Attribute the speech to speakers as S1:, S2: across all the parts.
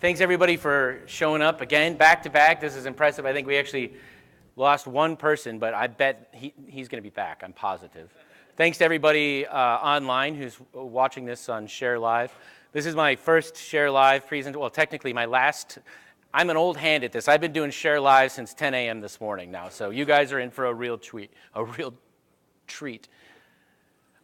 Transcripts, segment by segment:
S1: Thanks everybody for showing up again, back to back. This is impressive. I think we actually lost one person, but I bet he's going to be back. I'm positive. Thanks to everybody online who's watching this on Share Live. This is my first Share Live presentation. Well, technically my last. I'm an old hand at this. I've been doing Share Live since 10 a.m. this morning now, so you guys are in for a real treat.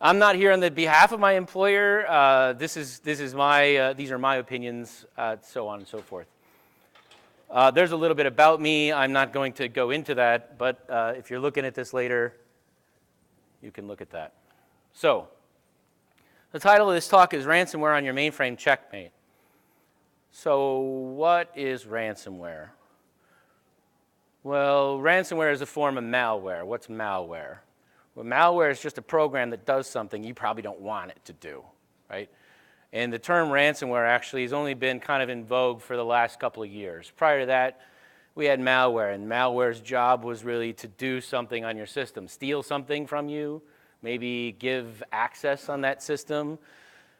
S1: I'm not here on the behalf of my employer. These are my opinions, so on and so forth. There's a little bit about me. I'm not going to go into that, but if you're looking at this later, you can look at that. So, the title of this talk is Ransomware on Your Mainframe Checkmate. So, what is ransomware? Well, ransomware is a form of malware. What's malware? Well, malware is just a program that does something you probably don't want it to do, right? And the term ransomware actually has only been kind of in vogue for the last couple of years. Prior to that, we had malware, and malware's job was really to do something on your system, steal something from you, maybe give access on that system,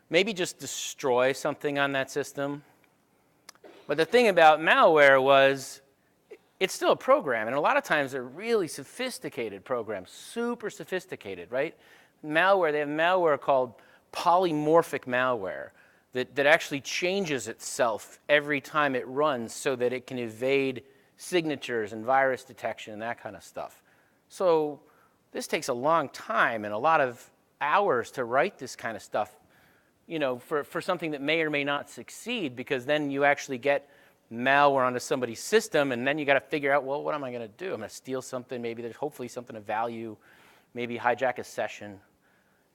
S1: maybe just destroy something on that system. But the thing about malware was it's still a program, and a lot of times they're really sophisticated programs, super sophisticated, right? Malware, they have malware called polymorphic malware that actually changes itself every time it runs so that it can evade signatures and virus detection and that kind of stuff. So this takes a long time and a lot of hours to write this kind of stuff, you know, for something that may or may not succeed, because then you actually get malware onto somebody's system, and then you got to figure out, well, what am I going to do? I'm going to steal something. Maybe there's hopefully something of value. Maybe hijack a session.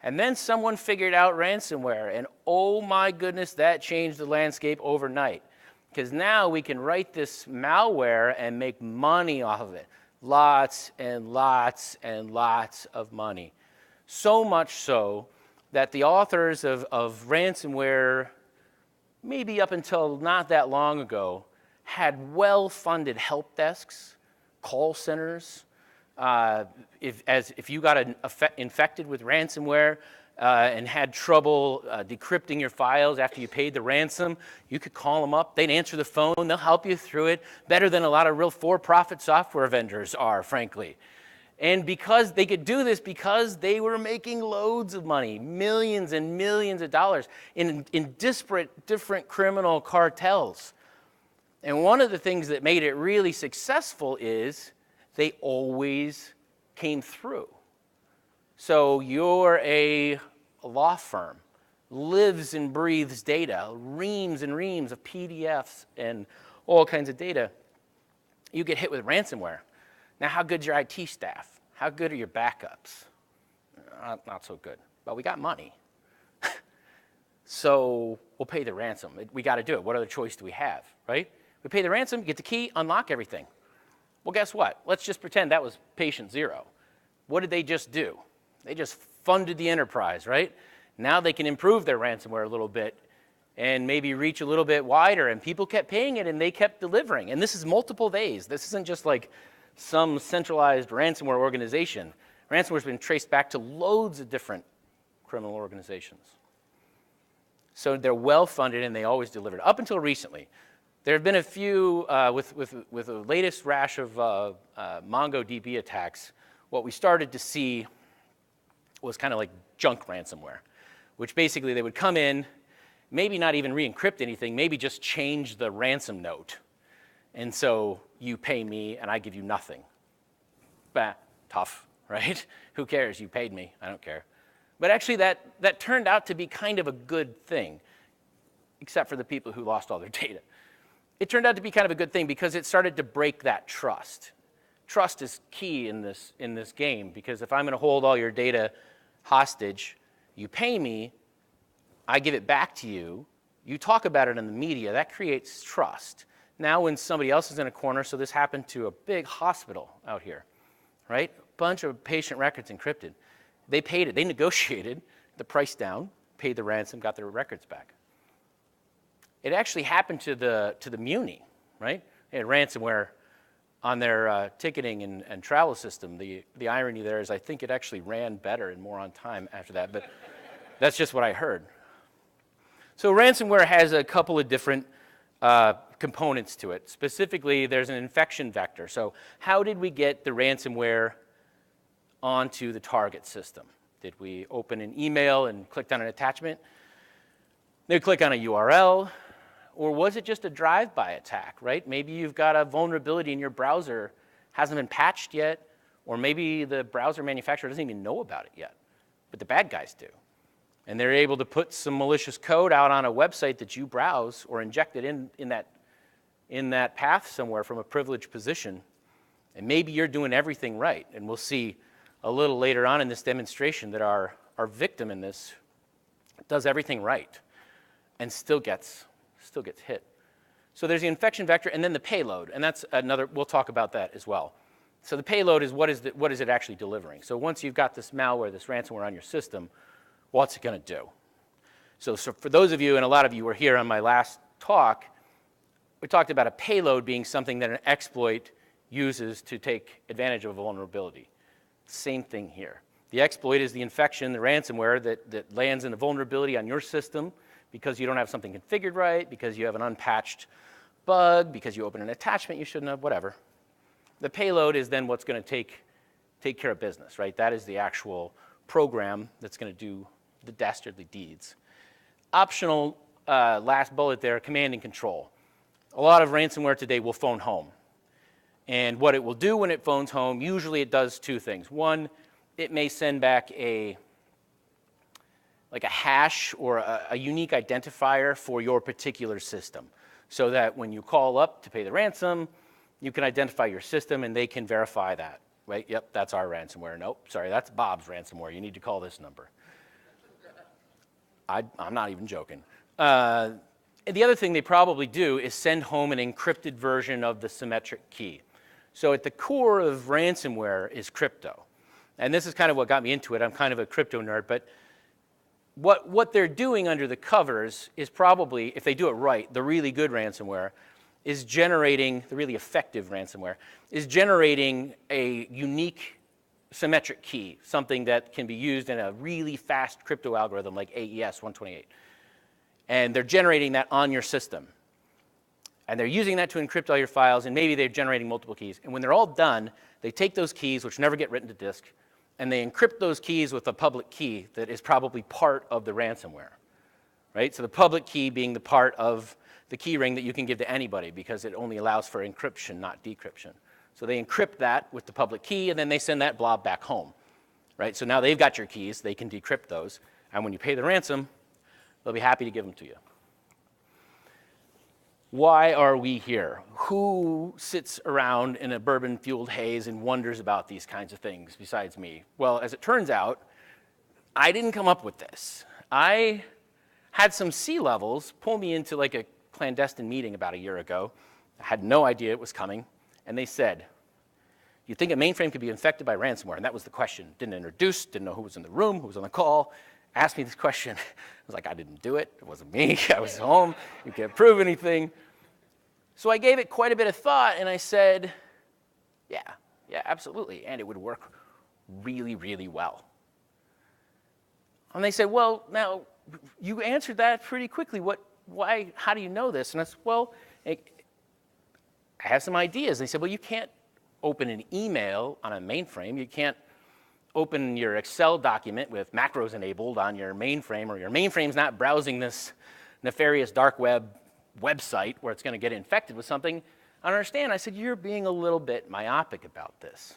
S1: And then someone figured out ransomware, and oh my goodness, that changed the landscape overnight. Because now we can write this malware and make money off of it. Lots and lots and lots of money. So much so that the authors of ransomware, maybe up until not that long ago, had well-funded help desks, call centers. If you got infected with ransomware and had trouble decrypting your files after you paid the ransom, you could call them up. They'd answer the phone. They'll help you through it better than a lot of real for-profit software vendors are, frankly. And because they could do this, because they were making loads of money, millions and millions of dollars in disparate, different criminal cartels. And one of the things that made it really successful is they always came through. So you're a law firm, lives and breathes data, reams and reams of PDFs and all kinds of data. You get hit with ransomware. Now, how good's your IT staff? How good are your backups? Not so good, but we got money. So we'll pay the ransom. We got to do it. What other choice do we have, right? We pay the ransom, get the key, unlock everything. Well, guess what? Let's just pretend that was patient zero. What did they just do? They just funded the enterprise, right? Now they can improve their ransomware a little bit and maybe reach a little bit wider, and people kept paying it and they kept delivering. And this is multiple days. This isn't just like some centralized ransomware organization. Ransomware's been traced back to loads of different criminal organizations. So they're well-funded and they always delivered. Up until recently, there have been a few, with the latest rash of MongoDB attacks, what we started to see was kind of like junk ransomware, which basically they would come in, maybe not even re-encrypt anything, maybe just change the ransom note. And so you pay me and I give you nothing. Bah, tough, right? Who cares? You paid me. I don't care. But actually that turned out to be kind of a good thing, except for the people who lost all their data. It turned out to be kind of a good thing because it started to break that trust. Trust is key in this game, because if I'm going to hold all your data hostage, you pay me, I give it back to you, you talk about it in the media, that creates trust. Now when somebody else is in a corner, so this happened to a big hospital out here, right? A bunch of patient records encrypted. They paid it. They negotiated the price down, paid the ransom, got their records back. It actually happened to the Muni, right? They had ransomware on their ticketing and travel system. The irony there is I think it actually ran better and more on time after that, but that's just what I heard. So ransomware has a couple of different components to it. Specifically, there's an infection vector. So how did we get the ransomware onto the target system? Did we open an email and clicked on an attachment? Did we click on a URL? Or was it just a drive-by attack, right? Maybe you've got a vulnerability in your browser, hasn't been patched yet, or maybe the browser manufacturer doesn't even know about it yet, but the bad guys do. And they're able to put some malicious code out on a website that you browse or inject it in that path somewhere from a privileged position. And maybe you're doing everything right. And we'll see a little later on in this demonstration that our victim in this does everything right and still gets hit. So there's the infection vector and then the payload. And that's another, we'll talk about that as well. So the payload is what is it actually delivering? So once you've got this malware, this ransomware on your system, what's it going to do? So for those of you, and a lot of you were here on my last talk, we talked about a payload being something that an exploit uses to take advantage of a vulnerability. Same thing here. The exploit is the infection, the ransomware that lands in a vulnerability on your system because you don't have something configured right, because you have an unpatched bug, because you open an attachment you shouldn't have, whatever. The payload is then what's going to take care of business, right? That is the actual program that's going to do the dastardly deeds. Optional last bullet there, command and control. A lot of ransomware today will phone home. And what it will do when it phones home, usually it does two things. One, it may send back a hash or a unique identifier for your particular system, so that when you call up to pay the ransom, you can identify your system and they can verify that, right? Yep, that's our ransomware. Nope, sorry, that's Bob's ransomware. You need to call this number. I'm not even joking. The other thing they probably do is send home an encrypted version of the symmetric key. So at the core of ransomware is crypto. And this is kind of what got me into it. I'm kind of a crypto nerd, but what they're doing under the covers is probably, if they do it right, the really good ransomware is generating, the really effective ransomware, is generating a unique symmetric key, something that can be used in a really fast crypto algorithm like AES 128. And they're generating that on your system. And they're using that to encrypt all your files, and maybe they're generating multiple keys. And when they're all done, they take those keys, which never get written to disk, and they encrypt those keys with a public key that is probably part of the ransomware, right? So the public key being the part of the key ring that you can give to anybody because it only allows for encryption, not decryption. So they encrypt that with the public key, and then they send that blob back home, right? So now they've got your keys, they can decrypt those, and when you pay the ransom, they'll be happy to give them to you. Why are we here? Who sits around in a bourbon-fueled haze and wonders about these kinds of things besides me? Well, as it turns out, I didn't come up with this. I had some C-levels pull me into like a clandestine meeting about a year ago. I had no idea it was coming. And they said, you think a mainframe could be infected by ransomware? And that was the question. Didn't introduce, didn't know who was in the room, who was on the call. Asked me this question. I was like, I didn't do it. It wasn't me. I was home. You can't prove anything. So I gave it quite a bit of thought, and I said, yeah, absolutely. And it would work really, really well. And they said, well, now, you answered that pretty quickly. Why? How do you know this? And I said, well, I have some ideas. And they said, well, you can't open an email on a mainframe. You can't open your Excel document with macros enabled on your mainframe, or your mainframe's not browsing this nefarious dark website where it's going to get infected with something. I don't understand. I said, you're being a little bit myopic about this.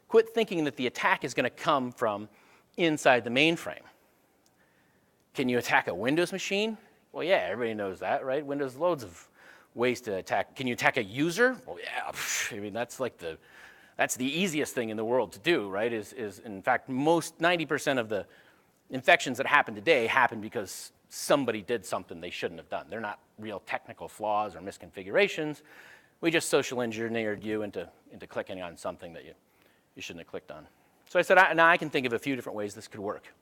S1: Quit thinking that the attack is going to come from inside the mainframe. Can you attack a Windows machine? Well, yeah, everybody knows that, right? Windows loads of ways to attack. Can you attack a user? Well, yeah, I mean, that's the easiest thing in the world to do, right? Is in fact, 90% of the infections that happen today happen because somebody did something they shouldn't have done. They're not real technical flaws or misconfigurations. We just social engineered you into clicking on something that you shouldn't have clicked on. So I said, now I can think of a few different ways this could work.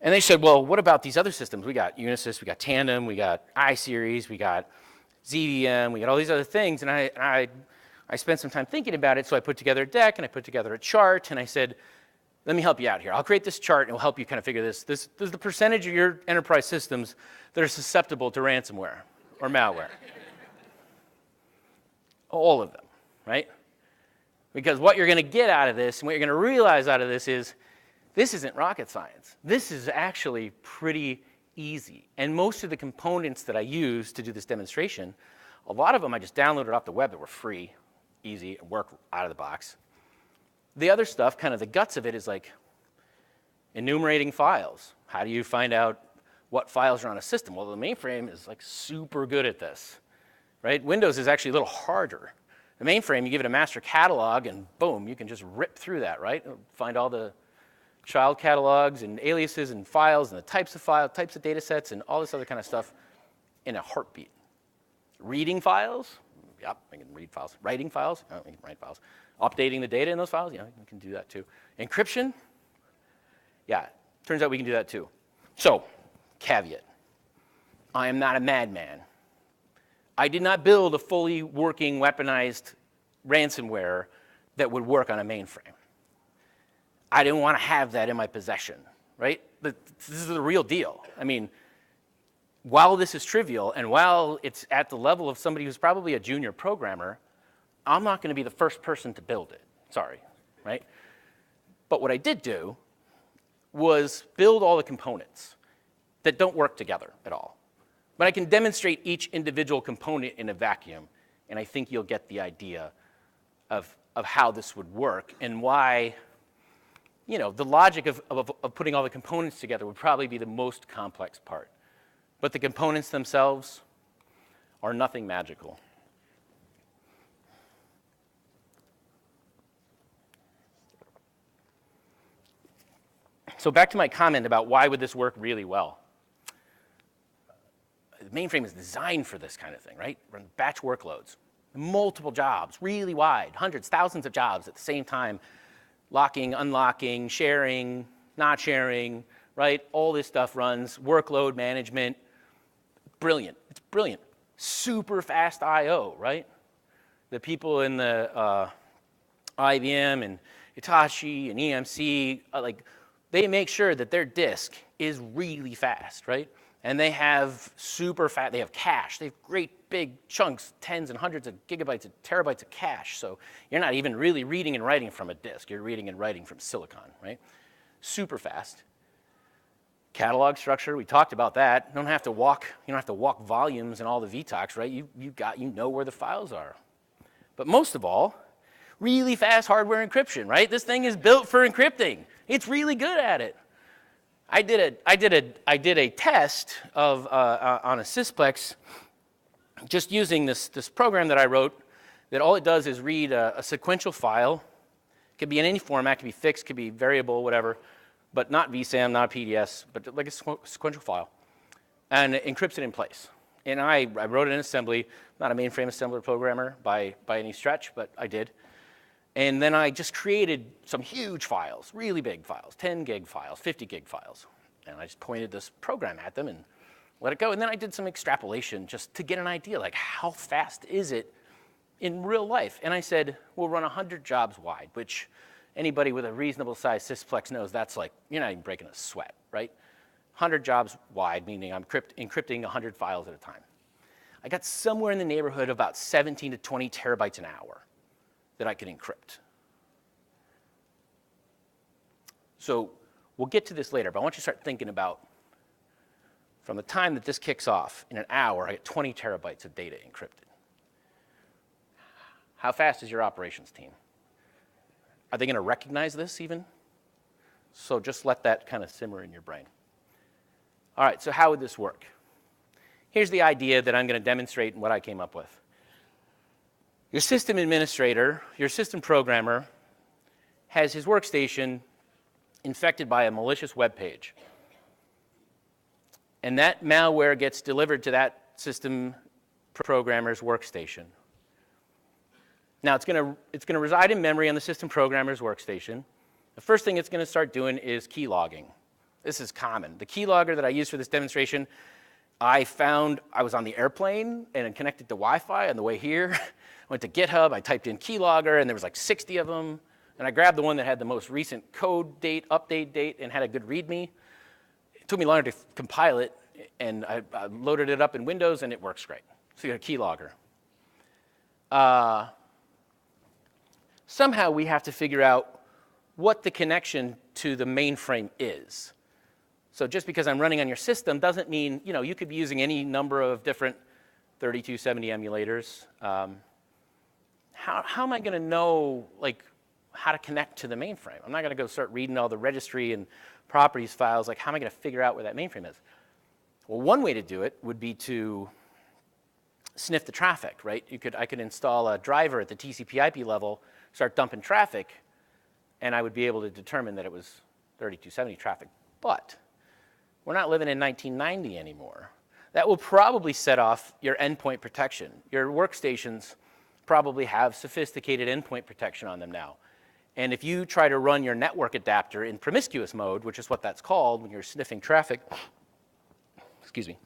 S1: And they said, well, what about these other systems? We got Unisys, we got Tandem, we got iSeries, we got ZVM, we got all these other things. And I spent some time thinking about it, so I put together a deck and I put together a chart, and I said, Let me help you out here. I'll create this chart and it'll help you kind of figure this. This is the percentage of your enterprise systems that are susceptible to ransomware or malware. All of them, right? Because what you're going to get out of this and what you're going to realize out of this is this isn't rocket science. This is actually pretty easy. And most of the components that I use to do this demonstration, a lot of them I just downloaded off the web that were free, easy, and work out of the box. The other stuff, kind of the guts of it, is like enumerating files. How do you find out what files are on a system? Well, the mainframe is like super good at this, right? Windows is actually a little harder. The mainframe, you give it a master catalog, and boom, you can just rip through that, right? Find all the child catalogs and aliases and files and the types of files, types of data sets, and all this other kind of stuff in a heartbeat. Reading files, yep, I can read files. Writing files, oh, I can write files. Updating the data in those files, yeah, we can do that too. Encryption, yeah, turns out we can do that too. So, caveat, I am not a madman. I did not build a fully working weaponized ransomware that would work on a mainframe. I didn't want to have that in my possession, right? This is the real deal. I mean, while this is trivial and while it's at the level of somebody who's probably a junior programmer, I'm not going to be the first person to build it. Sorry, right? But what I did do was build all the components that don't work together at all. But I can demonstrate each individual component in a vacuum, and I think you'll get the idea of how this would work and why, you know, the logic of putting all the components together would probably be the most complex part. But the components themselves are nothing magical. So back to my comment about why would this work really well. The mainframe is designed for this kind of thing, right? Run batch workloads, multiple jobs, really wide, hundreds, thousands of jobs at the same time, locking, unlocking, sharing, not sharing, right? All this stuff runs, workload management, brilliant. It's brilliant. Super fast I/O, right? The people in the IBM and Hitachi and EMC, they make sure that their disk is really fast, right? And they have super fast, they have cache. They have great big chunks, tens and hundreds of gigabytes and terabytes of cache. So you're not even really reading and writing from a disk. You're reading and writing from silicon, right? Super fast. Catalog structure, we talked about that. You don't have to walk volumes and all the VTOCs, right? You know where the files are. But most of all, really fast hardware encryption, right? This thing is built for encrypting. It's really good at it. I did a test of on a Sysplex, just using this program that I wrote. That all it does is read a sequential file. It could be in any format. It could be fixed. Could be variable, whatever. But not VSAM, not a PDS, but like a sequential file, and it encrypts it in place. And I wrote it in assembly. Not a mainframe assembler programmer by any stretch, but I did. And then I just created some huge files, really big files, 10 gig files, 50 gig files. And I just pointed this program at them and let it go. And then I did some extrapolation just to get an idea, like how fast is it in real life? And I said, we'll run 100 jobs wide, which anybody with a reasonable size Sysplex knows that's like, you're not even breaking a sweat, right? 100 jobs wide, meaning I'm encrypting 100 files at a time. I got somewhere in the neighborhood of about 17 to 20 terabytes an hour that I could encrypt. So we'll get to this later, but I want you to start thinking about from the time that this kicks off, in an hour, I get 20 terabytes of data encrypted. How fast is your operations team? Are they going to recognize this even? So just let that kind of simmer in your brain. All right, so how would this work? Here's the idea that I'm going to demonstrate and what I came up with. Your system administrator, your system programmer, has his workstation infected by a malicious web page. And that malware gets delivered to that system programmer's workstation. Now, it's going to reside in memory on the system programmer's workstation. The first thing it's going to start doing is key logging. This is common. The keylogger that I used for this demonstration, I found I was on the airplane and connected to Wi-Fi on the way here. I went to GitHub, I typed in keylogger, and there was like 60 of them. And I grabbed the one that had the most recent code date, update date, and had a good README. It took me longer to compile it, and I loaded it up in Windows, and it works great. So you got a keylogger. Somehow we have to figure out what the connection to the mainframe is. So just because I'm running on your system doesn't mean, you could be using any number of different 3270 emulators. How am I going to know, how to connect to the mainframe? I'm not going to go start reading all the registry and properties files. How am I going to figure out where that mainframe is? Well, one way to do it would be to sniff the traffic, right? I could install a driver at the TCP/IP level, start dumping traffic, and I would be able to determine that it was 3270 traffic. But we're not living in 1990 anymore. That will probably set off your endpoint protection. Your workstations probably have sophisticated endpoint protection on them now. And if you try to run your network adapter in promiscuous mode, which is what that's called when you're sniffing traffic, excuse me,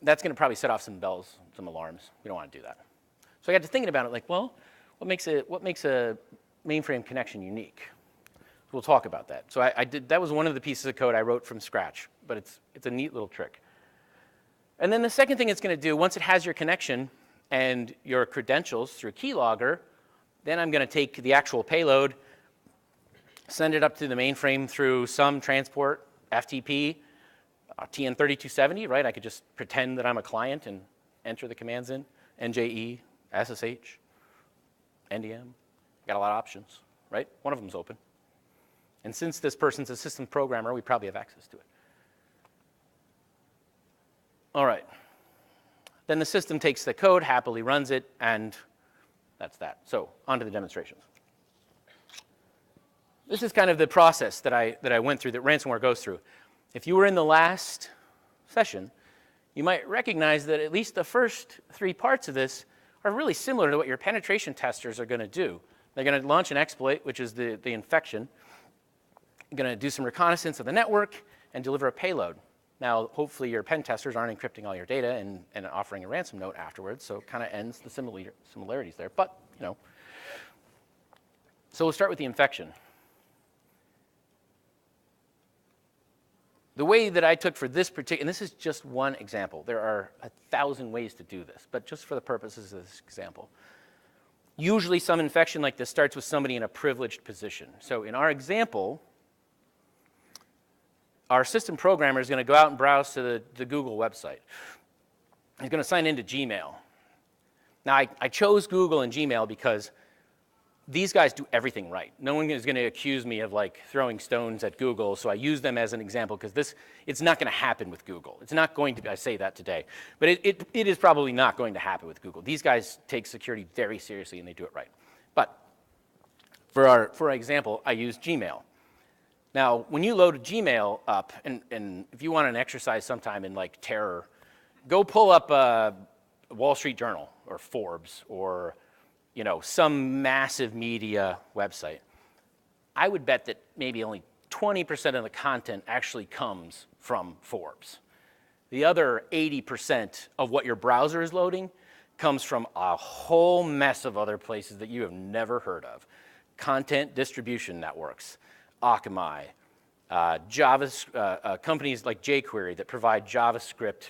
S1: that's going to probably set off some bells, some alarms. We don't want to do that. So I got to thinking about it, what makes a mainframe connection unique? We'll talk about that. So that was one of the pieces of code I wrote from scratch, but it's a neat little trick. And then the second thing it's going to do, once it has your connection and your credentials through keylogger, then I'm going to take the actual payload, send it up to the mainframe through some transport, FTP, TN3270, right? I could just pretend that I'm a client and enter the commands in, NJE, SSH, NDM. Got a lot of options, right? One of them's open. And since this person's a system programmer, we probably have access to it. All right. Then the system takes the code, happily runs it, and that's that. So on to the demonstrations. This is kind of the process that I went through, that ransomware goes through. If you were in the last session, you might recognize that at least the first three parts of this are really similar to what your penetration testers are going to do. They're going to launch an exploit, which is the infection. They're going to do some reconnaissance of the network and deliver a payload. Now, hopefully your pen testers aren't encrypting all your data and offering a ransom note afterwards, so it kind of ends the similarities there. But, So we'll start with the infection. The way that I took for this particular, and this is just one example. There are 1,000 ways to do this, but just for the purposes of this example. Usually some infection like this starts with somebody in a privileged position. So in our example, our system programmer is going to go out and browse to the Google website. He's going to sign into Gmail. Now, I chose Google and Gmail because these guys do everything right. No one is going to accuse me of throwing stones at Google, so I use them as an example because it's not going to happen with Google. It's not going to, I say that today, but it is probably not going to happen with Google. These guys take security very seriously and they do it right. But for our example, I use Gmail. Now, when you load Gmail up, and if you want an exercise sometime in terror, go pull up Wall Street Journal or Forbes or some massive media website. I would bet that maybe only 20% of the content actually comes from Forbes. The other 80% of what your browser is loading comes from a whole mess of other places that you have never heard of. Content distribution networks, Akamai, companies like jQuery that provide JavaScript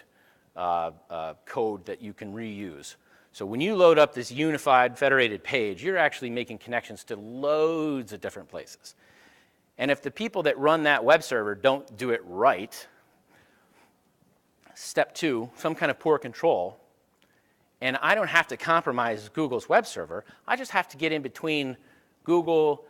S1: code that you can reuse. So when you load up this unified federated page, you're actually making connections to loads of different places. And if the people that run that web server don't do it right, step two, some kind of poor control, and I don't have to compromise Google's web server, I just have to get in between Google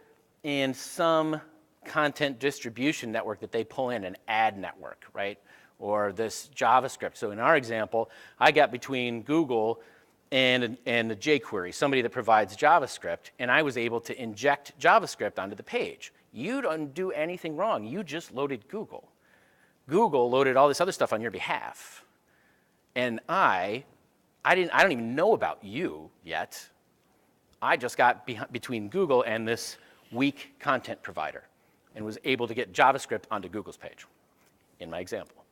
S1: and some content distribution network that they pull in, an ad network, right? Or this JavaScript. So in our example, I got between Google and the jQuery, somebody that provides JavaScript, and I was able to inject JavaScript onto the page. You don't do anything wrong. You just loaded Google. Google loaded all this other stuff on your behalf. And I don't even know about you yet. I just got between Google and this weak content provider and was able to get JavaScript onto Google's page in my example.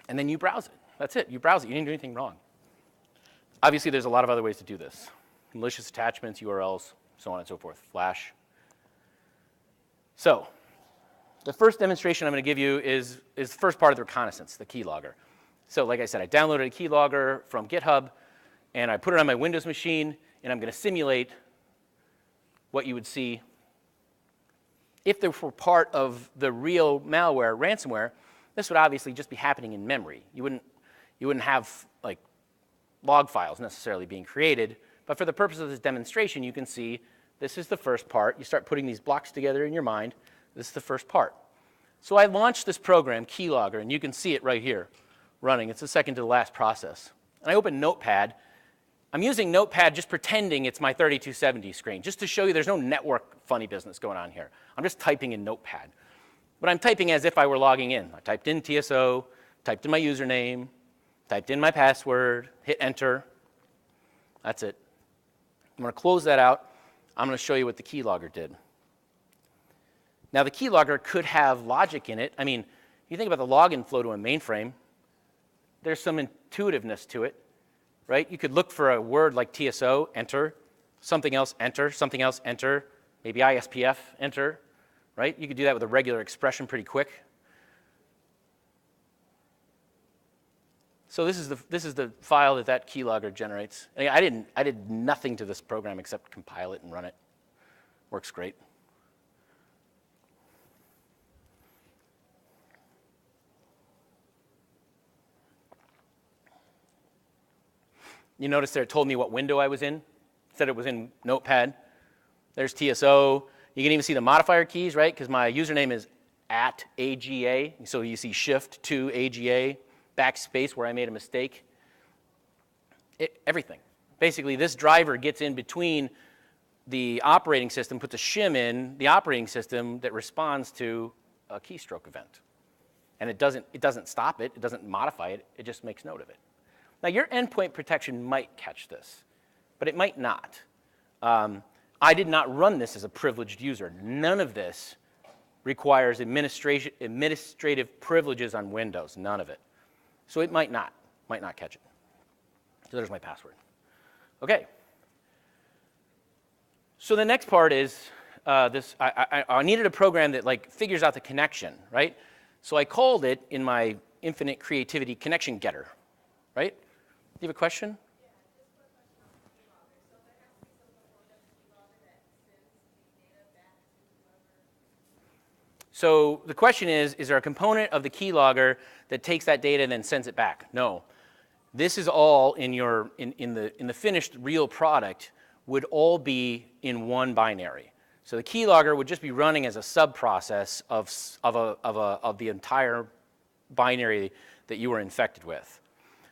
S1: And then you browse it. That's it. You browse it. You didn't do anything wrong. Obviously, there's a lot of other ways to do this. Malicious attachments, URLs, so on and so forth, Flash. So the first demonstration I'm going to give you is the first part of the reconnaissance, the keylogger. So like I said, I downloaded a keylogger from GitHub, and I put it on my Windows machine, and I'm going to simulate what you would see if they were part of the real malware, ransomware. This would obviously just be happening in memory. You wouldn't have like log files necessarily being created, but for the purpose of this demonstration, you can see this is the first part. You start putting these blocks together in your mind. This is the first part. So I launched this program, Keylogger, and you can see it right here running. It's the second to the last process. And I open Notepad. I'm using Notepad just pretending it's my 3270 screen, just to show you there's no network funny business going on here. I'm just typing in Notepad. But I'm typing as if I were logging in. I typed in TSO, typed in my username, typed in my password, hit enter. That's it. I'm going to close that out. I'm going to show you what the keylogger did. Now, the keylogger could have logic in it. I mean, you think about the login flow to a mainframe, there's some intuitiveness to it, right? You could look for a word like TSO, enter, something else, enter, something else, enter, maybe ISPF, enter, right? You could do that with a regular expression pretty quick. So this is the file that keylogger generates. And I did nothing to this program except compile it and run it. Works great. You notice there it told me what window I was in. It said it was in Notepad. There's TSO. You can even see the modifier keys, right? Because my username is @AGA. So you see shift to AGA, backspace where I made a mistake. Everything. Basically, this driver gets in between the operating system, puts a shim in the operating system that responds to a keystroke event. And it doesn't stop it. It doesn't modify it. It just makes note of it. Now, your endpoint protection might catch this, but it might not. I did not run this as a privileged user. None of this requires administrative privileges on Windows, none of it. So it might not catch it. So there's my password. Okay. So the next part is I needed a program that like figures out the connection, right? So I called it in my infinite creativity connection getter, right? Do you have a question? So the question is there a component of the keylogger that takes that data and then sends it back? No. This is all in the finished real product would all be in one binary. So the keylogger would just be running as a sub-process of the entire binary that you were infected with.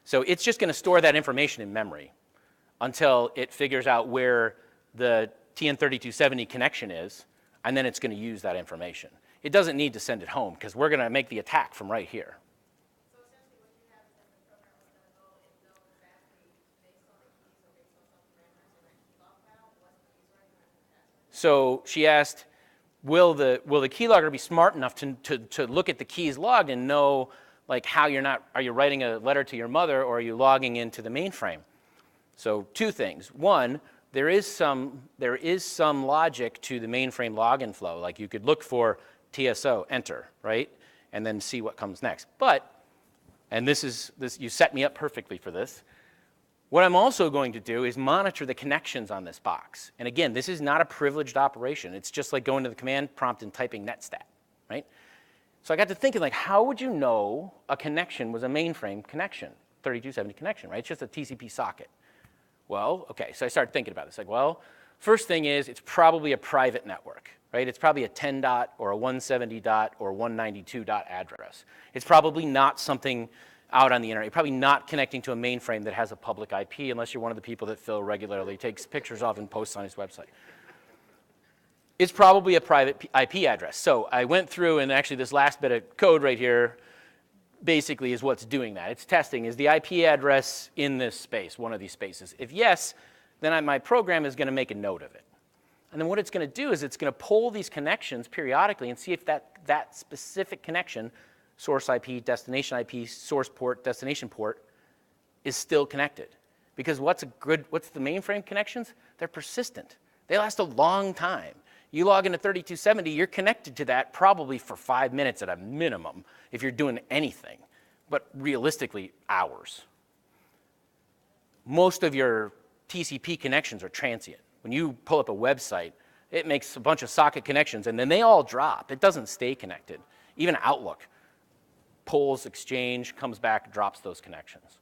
S1: So it's just going to store that information in memory until it figures out where the TN3270 connection is, and then it's going to use that information. It doesn't need to send it home because we're going to make the attack from right here.
S2: So essentially what you have is that the program was going to go and know exactly based on the keys or based on some parameters in that key log file what the user ID and password.
S1: So she asked, will the keylogger be smart enough to look at the keys logged and know like how are you writing a letter to your mother or are you logging into the mainframe? So two things. One, there is some logic to the mainframe login flow. Like you could look for TSO, enter, right? And then see what comes next. But, and you set me up perfectly for this. What I'm also going to do is monitor the connections on this box. And again, this is not a privileged operation. It's just like going to the command prompt and typing netstat, right? So I got to thinking, like, how would you know a connection was a mainframe connection, 3270 connection, right? It's just a TCP socket. Well, okay, so I started thinking about this. Like, well, first thing is it's probably a private network, right? It's probably a 10 dot or a 170 dot or 192 dot address. It's probably not something out on the internet. You're probably not connecting to a mainframe that has a public IP unless you're one of the people that Phil regularly takes pictures of and posts on his website. It's probably a private IP address. So I went through, and actually this last bit of code right here basically is what's doing that. It's testing, is the IP address in this space, one of these spaces? If yes, then my program is going to make a note of it. And then what it's going to do is it's going to pull these connections periodically and see if that specific connection, source IP, destination IP, source port, destination port, is still connected. Because what's the mainframe connections? They're persistent. They last a long time. You log into 3270, you're connected to that probably for 5 minutes at a minimum if you're doing anything, but realistically, hours. Most of your TCP connections are transient. When you pull up a website, it makes a bunch of socket connections, and then they all drop. It doesn't stay connected. Even Outlook pulls, Exchange, comes back, drops those connections.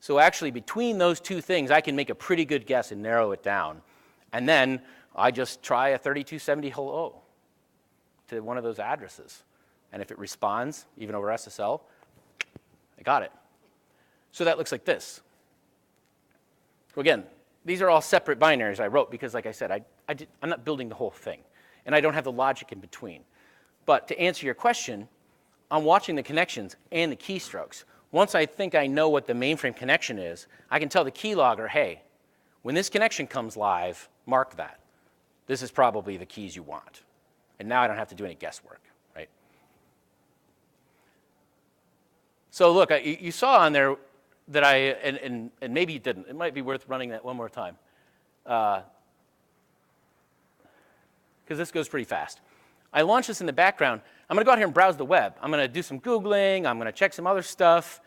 S1: So actually, between those two things, I can make a pretty good guess and narrow it down. And then I just try a 3270 hello to one of those addresses. And if it responds, even over SSL, I got it. So that looks like this. So again, these are all separate binaries I wrote because, like I said, I'm not building the whole thing. And I don't have the logic in between. But to answer your question, I'm watching the connections and the keystrokes. Once I think I know what the mainframe connection is, I can tell the keylogger, hey, when this connection comes live, mark that. This is probably the keys you want. And now I don't have to do any guesswork, right? So look, you saw on there that and maybe you didn't. It might be worth running that one more time. Because this goes pretty fast. I launched this in the background. I'm going to go out here and browse the web. I'm going to do some Googling. I'm going to check some other stuff.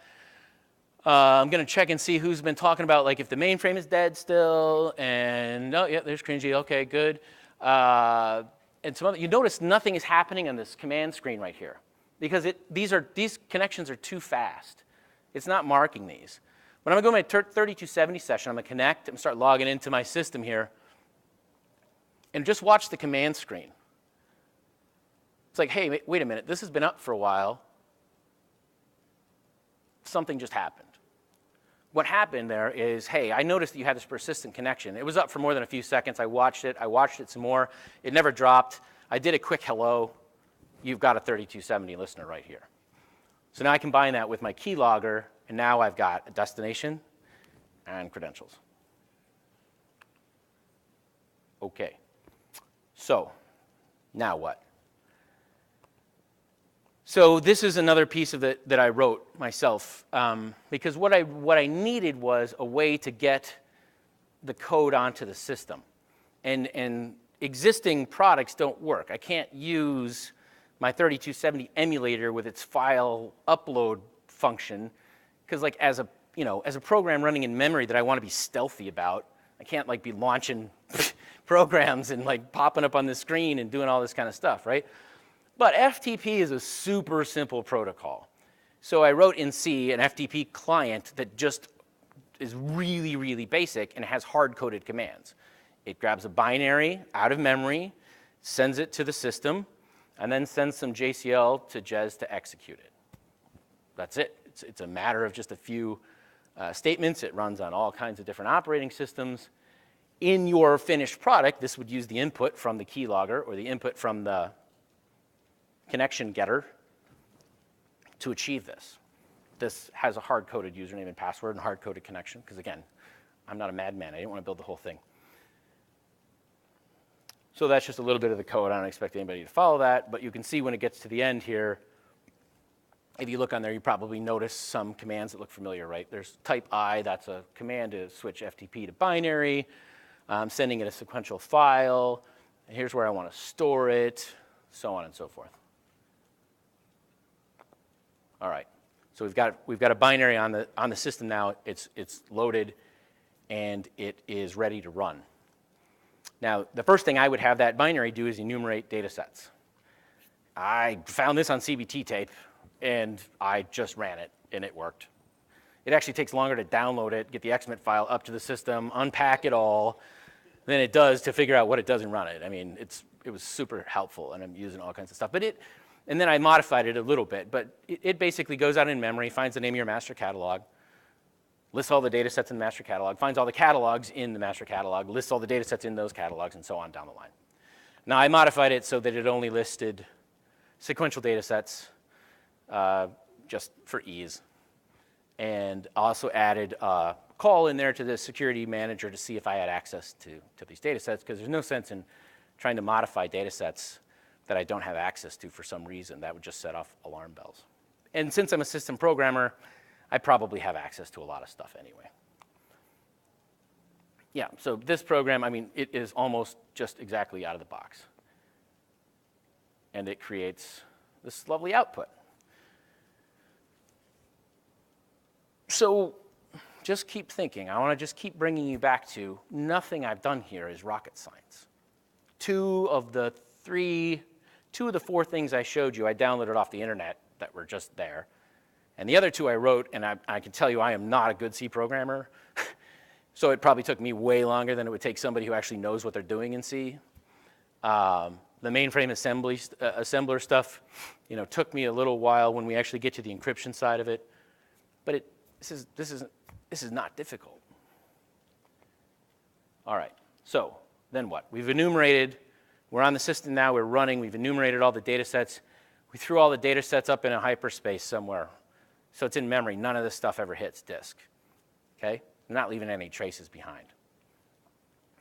S1: I'm going to check and see who's been talking about, like, if the mainframe is dead still. And, oh, yeah, there's cringy. OK, good. And some other, you notice nothing is happening on this command screen right here. Because these connections are too fast. It's not marking these. When I'm going to go to my 3270 session, I'm going to connect. I'm going to start logging into my system here. And just watch the command screen. It's like, hey, wait a minute. This has been up for a while. Something just happened. What happened there is, hey, I noticed that you had this persistent connection. It was up for more than a few seconds. I watched it. I watched it some more. It never dropped. I did a quick hello. You've got a 3270 listener right here. So now I combine that with my keylogger, and now I've got a destination and credentials. OK. So now what? So this is another piece of it that I wrote myself, because what I needed was a way to get the code onto the system. And existing products don't work. I can't use my 3270 emulator with its file upload function, because like as a program running in memory that I want to be stealthy about, I can't like be launching programs and like popping up on the screen and doing all this kind of stuff, right? But FTP is a super simple protocol. So I wrote in C an FTP client that just is really, really basic and has hard-coded commands. It grabs a binary out of memory, sends it to the system, and then sends some JCL to Jez to execute it. That's it. It's a matter of just a few statements. It runs on all kinds of different operating systems. In your finished product, this would use the input from the keylogger or the input from the connection getter to achieve this. This has a hard-coded username and password and hard-coded connection, because again, I'm not a madman. I didn't want to build the whole thing. So that's just a little bit of the code. I don't expect anybody to follow that, but you can see when it gets to the end here, if you look on there, you probably notice some commands that look familiar, right? There's type I, that's a command to switch FTP to binary. I'm sending it a sequential file. And here's where I want to store it, so on and so forth. All right, so we've got a binary on the system now. It's loaded, and it is ready to run. Now, the first thing I would have that binary do is enumerate data sets. I found this on CBT tape, and I just ran it, and it worked. It actually takes longer to download it, get the XMIT file up to the system, unpack it all, than it does to figure out what it does and run it. I mean, it was super helpful, and I'm using all kinds of stuff. And then I modified it a little bit, but it basically goes out in memory, finds the name of your master catalog, lists all the data sets in the master catalog, finds all the catalogs in the master catalog, lists all the data sets in those catalogs, and so on down the line. Now, I modified it so that it only listed sequential data sets just for ease. And also added a call in there to the security manager to see if I had access to these data sets, because there's no sense in trying to modify data sets that I don't have access to for some reason. That would just set off alarm bells. And since I'm a system programmer, I probably have access to a lot of stuff anyway. yeah, so this program, I mean, it is almost just exactly out of the box. And it creates this lovely output. So just keep thinking. I want to just keep bringing you back to nothing I've done here is rocket science. Two of the four things I showed you, I downloaded off the internet that were just there. And the other two I wrote, and I can tell you I am not a good C programmer. So it probably took me way longer than it would take somebody who actually knows what they're doing in C. The mainframe assembler stuff, took me a little while when we actually get to the encryption side of it. But this is not difficult. All right, so then what? We've enumerated, we're on the system now, we're running, we've enumerated all the data sets. We threw all the data sets up in a hyperspace somewhere. So it's in memory, none of this stuff ever hits disk, okay? I'm not leaving any traces behind,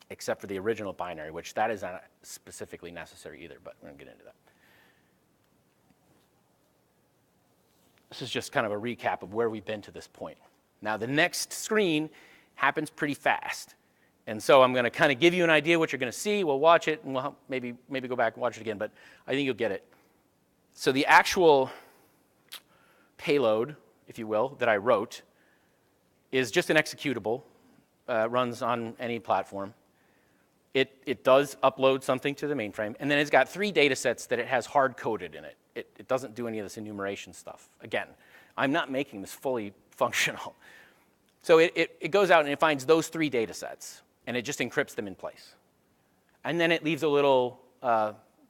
S1: except for the original binary, which that is not specifically necessary either, but we're gonna get into that. This is just kind of a recap of where we've been to this point. Now the next screen happens pretty fast. And so I'm gonna kind of give you an idea what you're gonna see, we'll watch it, and we'll maybe go back and watch it again, but I think you'll get it. So the actual payload, if you will, that I wrote is just an executable, runs on any platform. It does upload something to the mainframe, and then it's got 3 data sets that it has hard-coded in it. It doesn't do any of this enumeration stuff. Again, I'm not making this fully functional. So it goes out and it finds those 3 data sets, and it just encrypts them in place. And then it leaves a little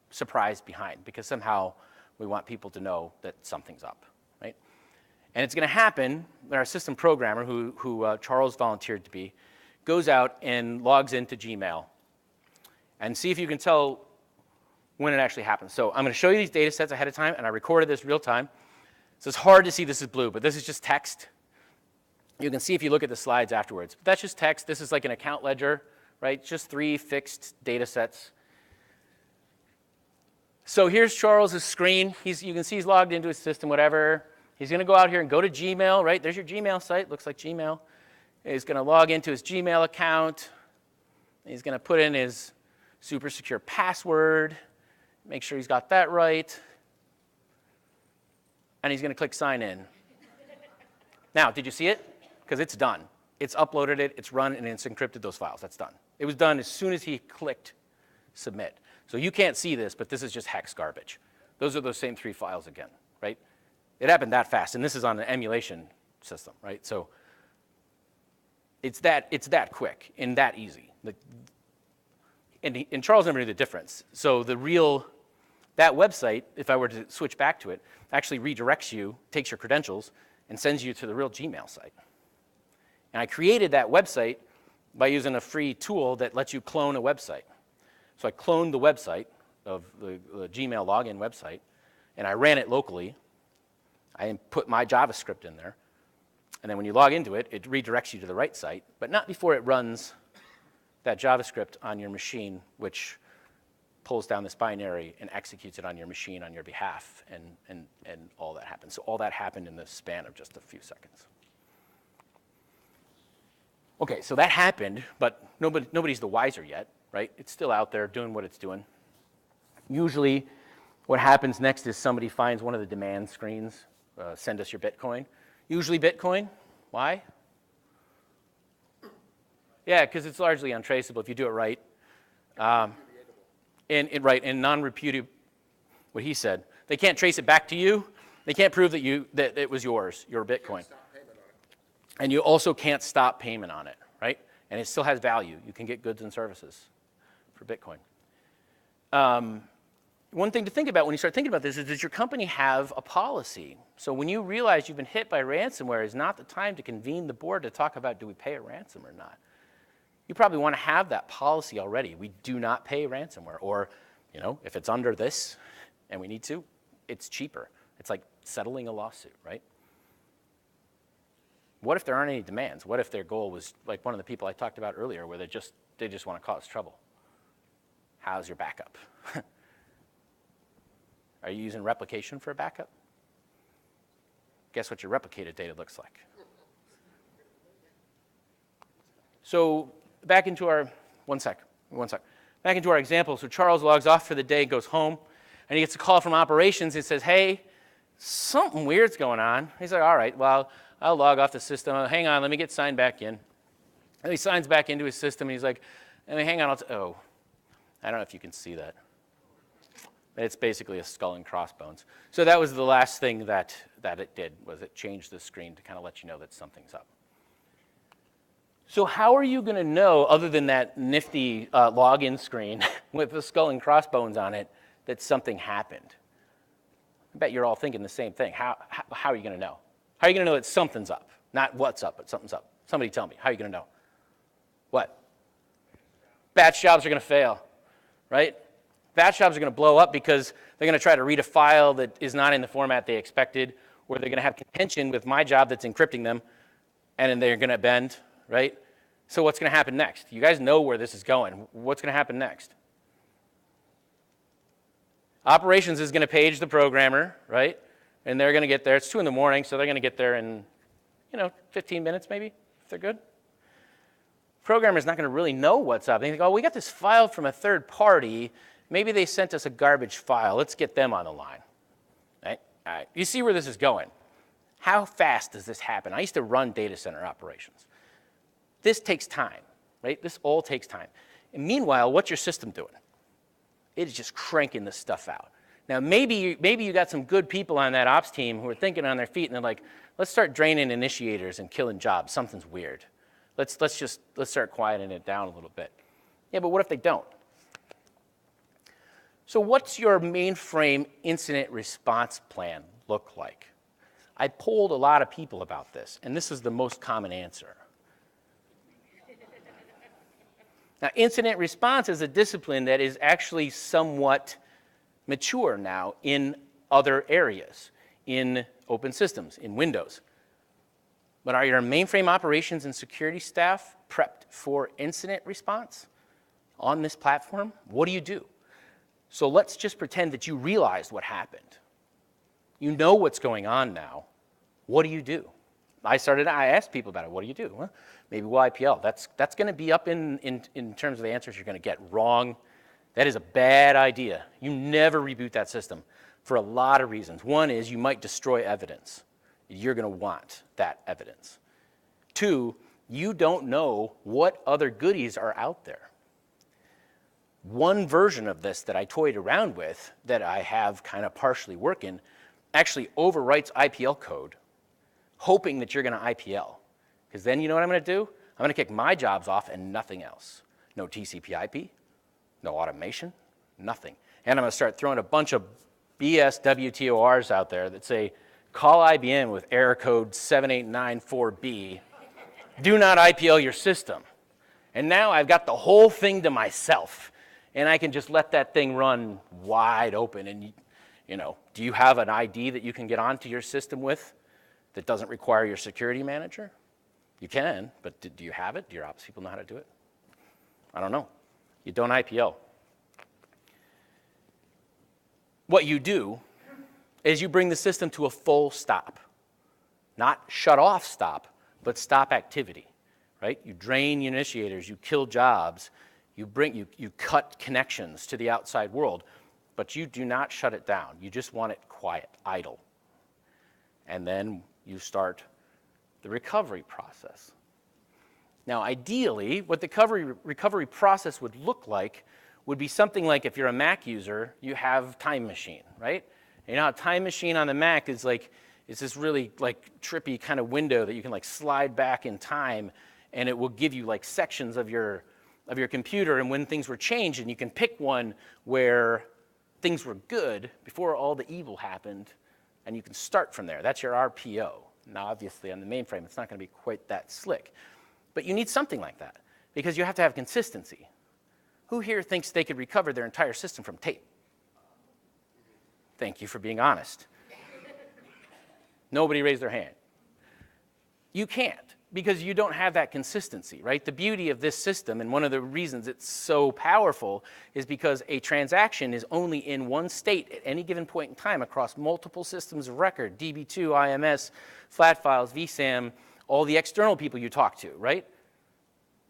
S1: surprise behind, because somehow we want people to know that something's up, right? And it's going to happen that our system programmer, who Charles volunteered to be, goes out and logs into Gmail and see if you can tell when it actually happens. So I'm going to show you these data sets ahead of time, and I recorded this real time. So it's hard to see this is blue, but this is just text. You can see if you look at the slides afterwards. But that's just text. This is like an account ledger, right? Just 3 fixed data sets. So here's Charles's screen. You can see he's logged into his system, whatever. He's going to go out here and go to Gmail, right? There's your Gmail site. Looks like Gmail. He's going to log into his Gmail account. He's going to put in his super secure password. Make sure he's got that right. And he's going to click sign in. Now, did you see it? Because it's done. It's uploaded it, it's run, and it's encrypted those files. That's done. It was done as soon as he clicked submit. So you can't see this, but this is just hex garbage. Those are those same 3 files again, right? It happened that fast, and this is on an emulation system, right? So it's that quick and that easy. And Charles never knew the difference. So that website, if I were to switch back to it, actually redirects you, takes your credentials, and sends you to the real Gmail site. And I created that website by using a free tool that lets you clone a website. So I cloned the website of the Gmail login website, and I ran it locally. I put my JavaScript in there. And then when you log into it, it redirects you to the right site, but not before it runs that JavaScript on your machine, which pulls down this binary and executes it on your machine on your behalf, and all that happens. So all that happened in the span of just a few seconds. Okay, so that happened, but nobody's the wiser yet, right? It's still out there doing what it's doing. Usually what happens next is somebody finds one of the demand screens, send us your Bitcoin. Usually Bitcoin. Why? Yeah, because it's largely untraceable if you do it right. And non-repudiable, what he said. They can't trace it back to you. They can't prove that it was yours, your Bitcoin. And you also can't stop payment on it, right? And it still has value. You can get goods and services for Bitcoin. One thing to think about when you start thinking about this is, does your company have a policy? So when you realize you've been hit by ransomware, is not the time to convene the board to talk about, do we pay a ransom or not? You probably want to have that policy already. We do not pay ransomware. Or, if it's under this and we need to, it's cheaper. It's like settling a lawsuit, right? What if there aren't any demands? What if their goal was like one of the people I talked about earlier, where they just want to cause trouble? How's your backup? Are you using replication for a backup? Guess what your replicated data looks like. So back into our, one sec. Back into our example. So Charles logs off for the day, goes home, and he gets a call from operations. It says, hey, something weird's going on. He's like, all right, well, I'll log off the system. Hang on, let me get signed back in. And he signs back into his system, and he's like, hang on, oh, I don't know if you can see that. It's basically a skull and crossbones. So that was the last thing that it did, was it changed the screen to kind of let you know that something's up. So how are you going to know, other than that nifty login screen with the skull and crossbones on it, that something happened? I bet you're all thinking the same thing. How are you going to know? How are you going to know that something's up? Not what's up, but something's up. Somebody tell me. How are you going to know? What? Batch jobs are going to fail, right? Batch jobs are going to blow up because they're going to try to read a file that is not in the format they expected, or they're going to have contention with my job that's encrypting them, and then they're going to bend, right? So what's going to happen next? You guys know where this is going. What's going to happen next? Operations is going to page the programmer, right? And they're going to get there. It's 2 in the morning, so they're going to get there in, 15 minutes maybe, if they're good. Programmer's not going to really know what's up. They think, oh, we got this file from a third party. Maybe they sent us a garbage file. Let's get them on the line. Right? All right. You see where this is going. How fast does this happen? I used to run data center operations. This takes time, right? This all takes time. And meanwhile, what's your system doing? It is just cranking this stuff out. Now, maybe you got some good people on that ops team who are thinking on their feet, and they're like, let's start draining initiators and killing jobs. Something's weird. Let's start quieting it down a little bit. Yeah, but what if they don't? So what's your mainframe incident response plan look like? I polled a lot of people about this, and this is the most common answer. Now, incident response is a discipline that is actually somewhat mature now in other areas, in open systems, in Windows. But are your mainframe operations and security staff prepped for incident response on this platform? What do you do? So let's just pretend that you realized what happened. You know what's going on now. What do you do? I asked people about it. What do you do? Well, maybe we'll IPL. That's going to be up in terms of the answers you're going to get. Wrong. That is a bad idea. You never reboot that system for a lot of reasons. One is you might destroy evidence. You're going to want that evidence. 2, you don't know what other goodies are out there. One version of this that I toyed around with, that I have kind of partially working, actually overwrites IPL code, hoping that you're going to IPL. Because then you know what I'm going to do? I'm going to kick my jobs off and nothing else. No TCP/IP, no automation, nothing. And I'm going to start throwing a bunch of BS WTORs out there that say, call IBM with error code 7894B. Do not IPL your system. And now I've got the whole thing to myself. And I can just let that thing run wide open. And, do you have an ID that you can get onto your system with that doesn't require your security manager? You can, but do you have it? Do your ops people know how to do it? I don't know. You don't IPL. What you do is you bring the system to a full stop. Not shut off stop, but stop activity, right? You drain your initiators, you kill jobs, you cut connections to the outside world, but you do not shut it down. You just want it quiet, idle. And then you start the recovery process. Now, ideally, what the recovery process would look like would be something like, if you're a Mac user, you have Time Machine, right? And how Time Machine on the Mac is it's this really trippy kind of window that you can slide back in time, and it will give you sections of your computer, and when things were changed, and you can pick one where things were good before all the evil happened, and you can start from there. That's your RPO. Now, obviously, on the mainframe, it's not going to be quite that slick. But you need something like that, because you have to have consistency. Who here thinks they could recover their entire system from tape? Thank you for being honest. Nobody raised their hand. You can't, because you don't have that consistency, right? The beauty of this system, and one of the reasons it's so powerful, is because a transaction is only in one state at any given point in time across multiple systems of record, DB2, IMS, flat files, vSAM, all the external people you talk to, right?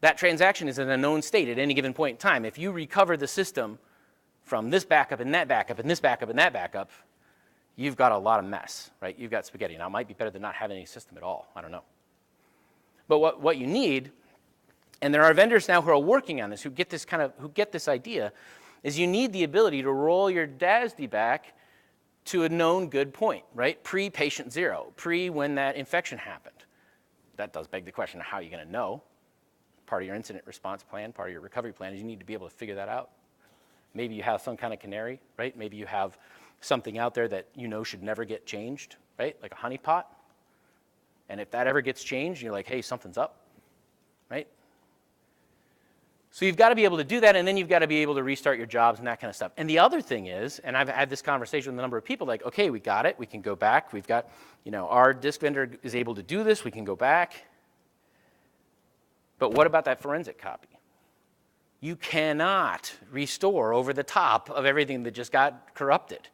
S1: that transaction is in a known state at any given point in time. If you recover the system from this backup and that backup and this backup and that backup, you've got a lot of mess, right? You've got spaghetti. Now, it might be better than not having any system at all. I don't know. But what you need, and there are vendors now who are working on this, who get this idea, is you need the ability to roll your DASD back to a known good point, right? Pre-patient zero, pre when that infection happened. That does beg the question of how you're going to know. Part of your incident response plan, part of your recovery plan is you need to be able to figure that out. Maybe you have some kind of canary, right? Maybe you have something out there that you know should never get changed, right? Like a honeypot. And if that ever gets changed, you're like, hey, something's up, right? So you've got to be able to do that, and then you've got to be able to restart your jobs and that kind of stuff. And the other thing is, and I've had this conversation with a number of people, like, okay, we got it. We can go back. We've got, our disk vendor is able to do this. We can go back. But what about that forensic copy? You cannot restore over the top of everything that just got corrupted.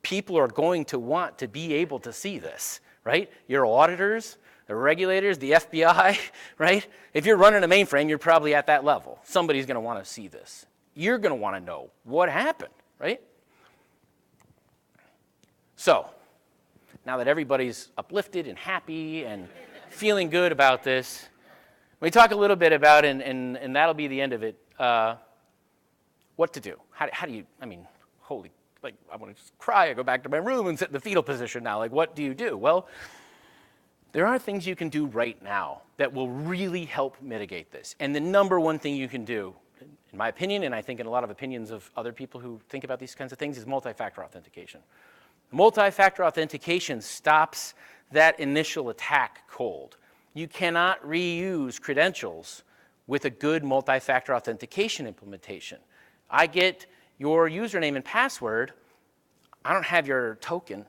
S1: People are going to want to be able to see this, right? Your auditors, the regulators, the FBI, right? If you're running a mainframe, you're probably at that level. Somebody's going to want to see this. You're going to want to know what happened, right? So, now that everybody's uplifted and happy and feeling good about this, we talk a little bit about, and that'll be the end of it, what to do. How do you, I want to just cry. I go back to my room and sit in the fetal position now. Like, what do you do? Well, there are things you can do right now that will really help mitigate this. And the number one thing you can do, in my opinion, and I think in a lot of opinions of other people who think about these kinds of things, is multi-factor authentication. Multi-factor authentication stops that initial attack cold. You cannot reuse credentials with a good multi-factor authentication implementation. I get your username and password. I don't have your token.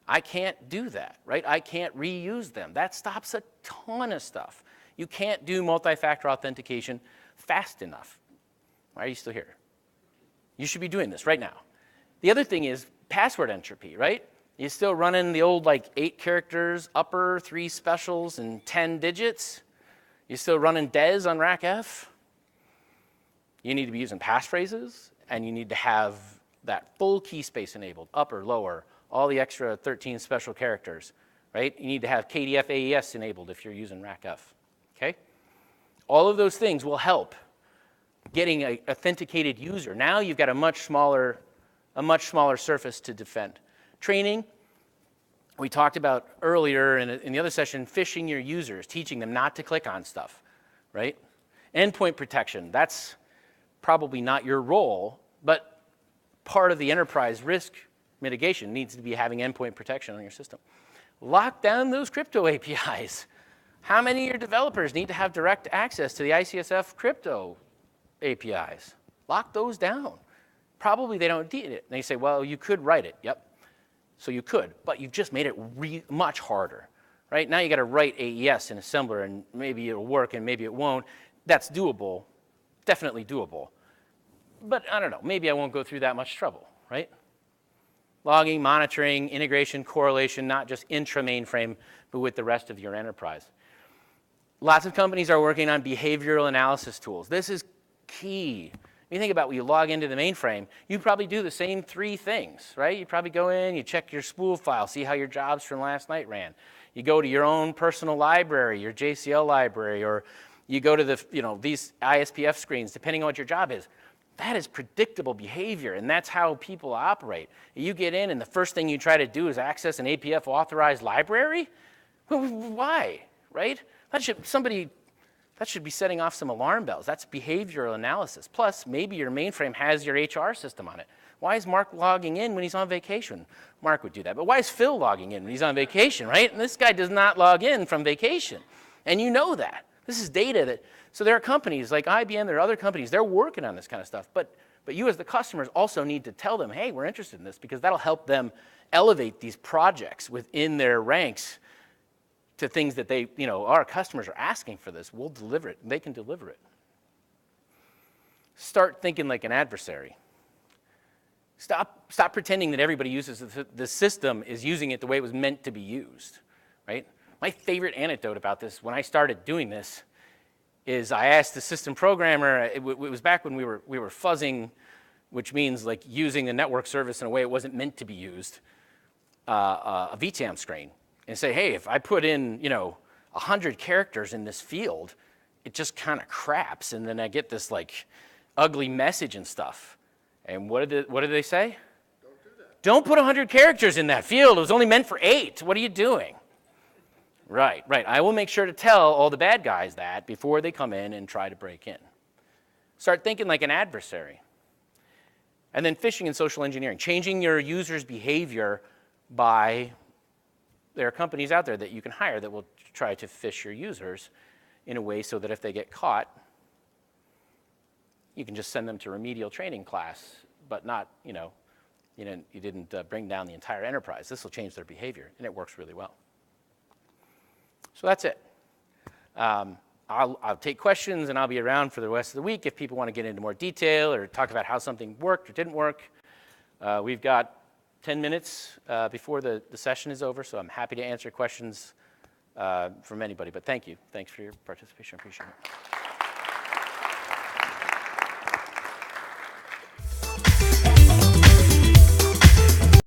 S1: I can't do that, right? I can't reuse them. That stops a ton of stuff. You can't do multi-factor authentication fast enough. Why are you still here? You should be doing this right now. The other thing is password entropy, right? You're still running the old 8 characters, upper, 3 specials, and 10 digits. You're still running DES on RACF. You need to be using passphrases, and you need to have that full key space enabled, upper, lower, all the extra 13 special characters, right? You need to have KDF AES enabled if you're using RACF, okay? All of those things will help getting an authenticated user. Now you've got a much smaller surface to defend. Training, we talked about earlier in the other session, phishing your users, teaching them not to click on stuff, right? Endpoint protection, that's probably not your role, but part of the enterprise risk mitigation needs to be having endpoint protection on your system. Lock down those crypto APIs. How many of your developers need to have direct access to the ICSF crypto APIs? Lock those down. Probably they don't need it. And they say, well, you could write it. Yep. So you could, but you've just made it much harder, right? Now you got to write AES in assembler, and maybe it'll work and maybe it won't. That's doable, definitely doable. But I don't know, maybe I won't go through that much trouble, right? Logging, monitoring, integration, correlation, not just intra-mainframe, but with the rest of your enterprise. Lots of companies are working on behavioral analysis tools. This is key. When you think about when you log into the mainframe, you probably do the same 3 things, right? You probably go in, you check your spool file, see how your jobs from last night ran. You go to your own personal library, your JCL library, or you go to these ISPF screens, depending on what your job is. That is predictable behavior, and that's how people operate. You get in, and the first thing you try to do is access an APF authorized library? Why, right? That should be setting off some alarm bells. That's behavioral analysis. Plus, maybe your mainframe has your HR system on it. Why is Mark logging in when he's on vacation? Mark would do that. But why is Phil logging in when he's on vacation, right? And this guy does not log in from vacation. And you know that. This is data that, so there are companies like IBM, there are other companies, they're working on this kind of stuff. But you as the customers also need to tell them, hey, we're interested in this, because that'll help them elevate these projects within their ranks to things that they, our customers are asking for this. We'll deliver it. They can deliver it. Start thinking like an adversary. Stop pretending that everybody uses the system is using it the way it was meant to be used, right? My favorite anecdote about this, when I started doing this, is I asked the system programmer, it was back when we were fuzzing, which means like using the network service in a way it wasn't meant to be used, a VTAM screen, and say, hey, if I put in, 100 characters in this field, it just kind of craps, and then I get this like ugly message and stuff. And what did they say?
S3: Don't do that.
S1: Don't put 100 characters in that field. It was only meant for 8. What are you doing? Right. I will make sure to tell all the bad guys that before they come in and try to break in. Start thinking like an adversary. And then phishing and social engineering, changing your users' behavior by, there are companies out there that you can hire that will try to phish your users in a way so that if they get caught, you can just send them to remedial training class, but not, you didn't bring down the entire enterprise. This will change their behavior, and it works really well. So that's it. I'll take questions, and I'll be around for the rest of the week if people want to get into more detail or talk about how something worked or didn't work. We've got 10 minutes before the session is over, so I'm happy to answer questions from anybody. But thank you. Thanks for your participation. I appreciate it.